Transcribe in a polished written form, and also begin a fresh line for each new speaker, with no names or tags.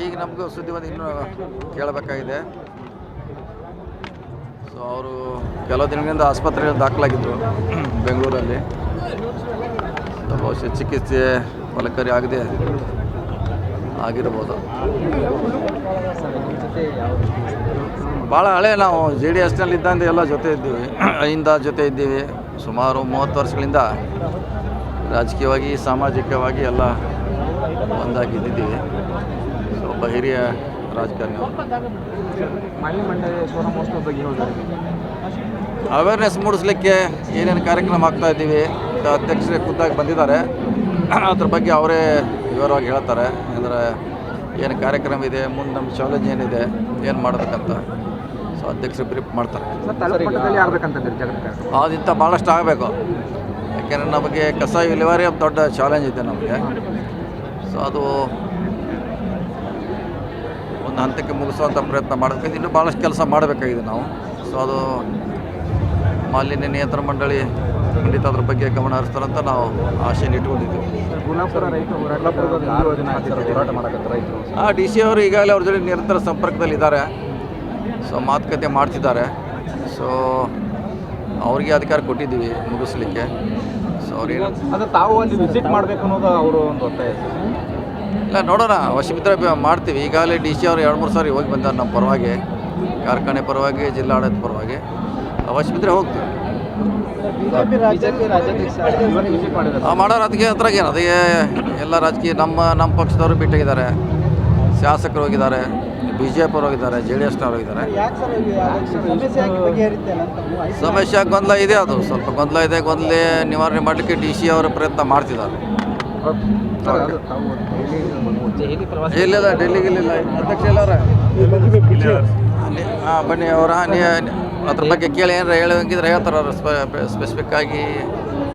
ಈಗ ನಮಗೂ ಸುದ್ದಿ ಬಂದು ಇನ್ನೂ ಕೇಳಬೇಕಾಗಿದೆ. ಸೊ ಅವರು ಕೆಲವು ದಿನಗಳಿಂದ ಆಸ್ಪತ್ರೆಯಲ್ಲಿ ದಾಖಲಾಗಿದ್ದರು ಬೆಂಗಳೂರಲ್ಲಿ. ಬಹುಶಃ ಚಿಕಿತ್ಸೆ ಫಲಕಾರಿ ಆಗದೆ ಆಗಿರ್ಬೋದು. ಭಾಳ ಹಳೆ ನಾವು JDSನಲ್ಲಿ ಇದ್ದಂತೆ ಎಲ್ಲ ಜೊತೆ ಇದ್ದೀವಿ, ಜೊತೆ ಇದ್ದೀವಿ. ಸುಮಾರು 30 ವರ್ಷಗಳಿಂದ ರಾಜಕೀಯವಾಗಿ ಸಾಮಾಜಿಕವಾಗಿ ಎಲ್ಲ ಒಂದಾಗಿದ್ದೀವಿ. ಸೊ ಒಬ್ಬ ಹಿರಿಯ ರಾಜಕಾರಣಿ ಅವೇರ್ನೆಸ್ ಮೂಡಿಸ್ಲಿಕ್ಕೆ ಏನೇನು ಕಾರ್ಯಕ್ರಮ ಆಗ್ತಾಯಿದ್ದೀವಿ, ಅಧ್ಯಕ್ಷರೇ ಖುದ್ದಾಗಿ ಬಂದಿದ್ದಾರೆ. ಅದ್ರ ಬಗ್ಗೆ ಅವರೇ ವಿವರವಾಗಿ ಹೇಳ್ತಾರೆ. ಅಂದರೆ ಏನು ಕಾರ್ಯಕ್ರಮ ಇದೆ, ಮುಂದೆ ನಮ್ಮ ಚಾಲೆಂಜ್ ಏನಿದೆ, ಏನು ಮಾಡಬೇಕಂತ. ಸೊ ಅಧ್ಯಕ್ಷರು ಬ್ರೀಫ್ ಮಾಡ್ತಾರೆ. ಅದಿಂಥ ಭಾಳಷ್ಟು ಆಗಬೇಕು. ಯಾಕೆಂದರೆ ನಮಗೆ ಕಸ ವಿಲೇವಾರಿ ದೊಡ್ಡ ಚಾಲೆಂಜ್ ಇದೆ ನಮಗೆ. ಸೊ ಅದು ಒಂದು ಹಂತಕ್ಕೆ ಮುಗಿಸುವಂಥ ಪ್ರಯತ್ನ ಮಾಡಬೇಕು. ಇನ್ನೂ ಭಾಳಷ್ಟು ಕೆಲಸ ಮಾಡಬೇಕಾಗಿದೆ ನಾವು. ಸೊ ಅದು ಮಾಲಿನ್ಯ ನಿಯಂತ್ರಣ ಮಂಡಳಿ ಖಂಡಿತ ಅದ್ರ ಬಗ್ಗೆ ಗಮನ ಹರಿಸ್ತಾರಂತ ನಾವು ಆಶೆಯನ್ನು ಇಟ್ಕೊಂಡಿದ್ದೀವಿ. DC ಅವರು ಈಗಾಗಲೇ ಅವ್ರ ಜೊತೆ ನಿರಂತರ ಸಂಪರ್ಕದಲ್ಲಿದ್ದಾರೆ. ಸೊ ಮಾತುಕತೆ ಮಾಡ್ತಿದ್ದಾರೆ. ಸೊ ಅವ್ರಿಗೆ ಅಧಿಕಾರ ಕೊಟ್ಟಿದ್ದೀವಿ ಮುಗಿಸ್ಲಿಕ್ಕೆ. ಸೊ ಅವ್ರೇನು
ತಾವು ಅಲ್ಲಿ ವಿಸಿಟ್ ಮಾಡಬೇಕು ಅನ್ನೋದು ಅವರು ಒಂದು ಒತ್ತಾಯ.
ಇಲ್ಲ, ನೋಡೋಣ, ಅವಶ್ಯವಿದ್ದರೆ ಮಾಡ್ತೀವಿ. ಈಗಾಗಲೇ DC ಅವರು 2-3 ಸಾರಿ ಹೋಗಿ ಬಂದಾರೆ ನಮ್ಮ ಪರವಾಗಿ, ಕಾರ್ಖಾನೆ ಪರವಾಗಿ, ಜಿಲ್ಲಾಡಳಿತ ಪರವಾಗಿ. ಅವಶ್ಯವಿದ್ದರೆ ಹೋಗ್ತೀವಿ. ಮಾಡೋರು ಅದಕ್ಕೆ ಹತ್ರ ಏನು, ಅದಕ್ಕೆ ಎಲ್ಲ ರಾಜಕೀಯ ನಮ್ಮ ಪಕ್ಷದವರು ಭೇಟಿಯಾಗಿದ್ದಾರೆ, ಶಾಸಕರು ಹೋಗಿದ್ದಾರೆ, BJP ಅವರು ಹೋಗಿದ್ದಾರೆ, JDSನವರು ಹೋಗಿದ್ದಾರೆ. ಸಮಸ್ಯೆ ಗೊಂದಲ ಇದೆ, ಅದು ಸ್ವಲ್ಪ ಗೊಂದಲ ಇದೆ. ಗೊಂದಲ ನಿವಾರಣೆ ಮಾಡಲಿಕ್ಕೆ DC ಅವರು ಪ್ರಯತ್ನ ಮಾಡ್ತಿದ್ದಾರೆ. ಎಲ್ಲಿಲ್ಲ, ಡೆಲ್ಲಿಗಿಲ್ಲ ಅಧ್ಯಕ್ಷ ಎಲ್ಲರ ಬನ್ನಿ ಅವರ ಅದ್ರ ಬಗ್ಗೆ ಕೇಳಿ ಏನಾರ ಹೇಳಂಗಿದ್ರೆ ಹೇಳ್ತಾರೆ ಅವರು ಸ್ಪೆಸಿಫಿಕ್ ಆಗಿ.